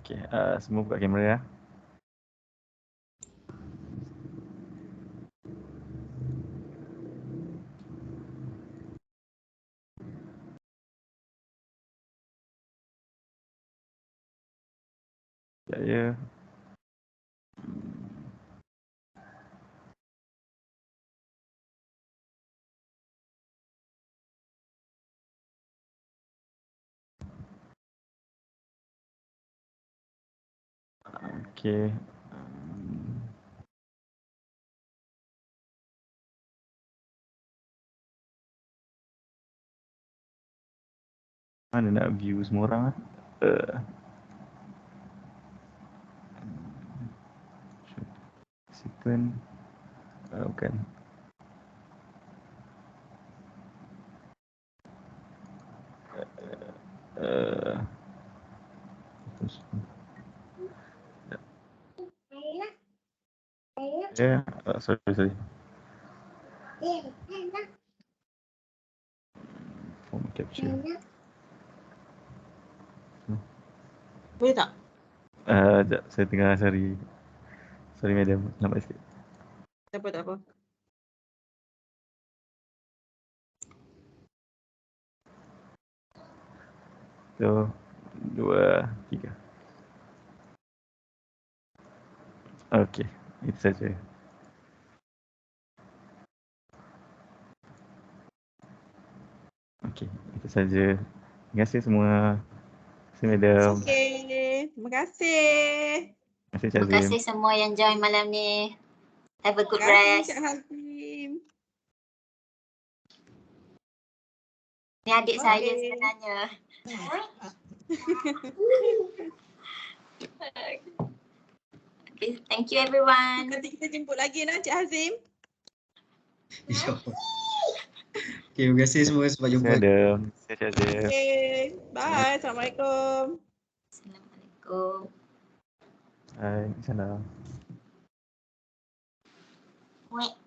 Speaker 2: Okey, semua buka kamera ya. Ya. Okey. Mana nak view semua orang ah? Sequence. Bukan. Ya, sorry. Form capture.
Speaker 1: Boleh tak?
Speaker 2: Sekejap, saya tengah cari. Sorry madam, lambat sikit.
Speaker 1: Tak apa.
Speaker 2: 1, 2, 3. Okey, itu saja. Okey, itu saja. Terima kasih semua. Terima kasih Madam.
Speaker 1: Okey, terima kasih.
Speaker 2: Terima kasih Cik
Speaker 4: Terima
Speaker 2: Azim.
Speaker 4: kasih semua yang join malam ni. Have a good
Speaker 1: Terima kasih
Speaker 4: rest.
Speaker 1: Cik Hazim.
Speaker 4: Ni adik saya
Speaker 1: Okey.
Speaker 4: sebenarnya. Okay, thank you everyone.
Speaker 1: Nanti kita jemput lagi lah Cik Hazim.
Speaker 3: InsyaAllah. Okay, terima kasih semua sebab
Speaker 2: Terima kasih
Speaker 3: jumpa.
Speaker 2: Madam. Terima kasih Cik Azim.
Speaker 1: Okey, bye. Assalamualaikum.
Speaker 4: Assalamualaikum.
Speaker 2: Hai, salam.
Speaker 4: Wait.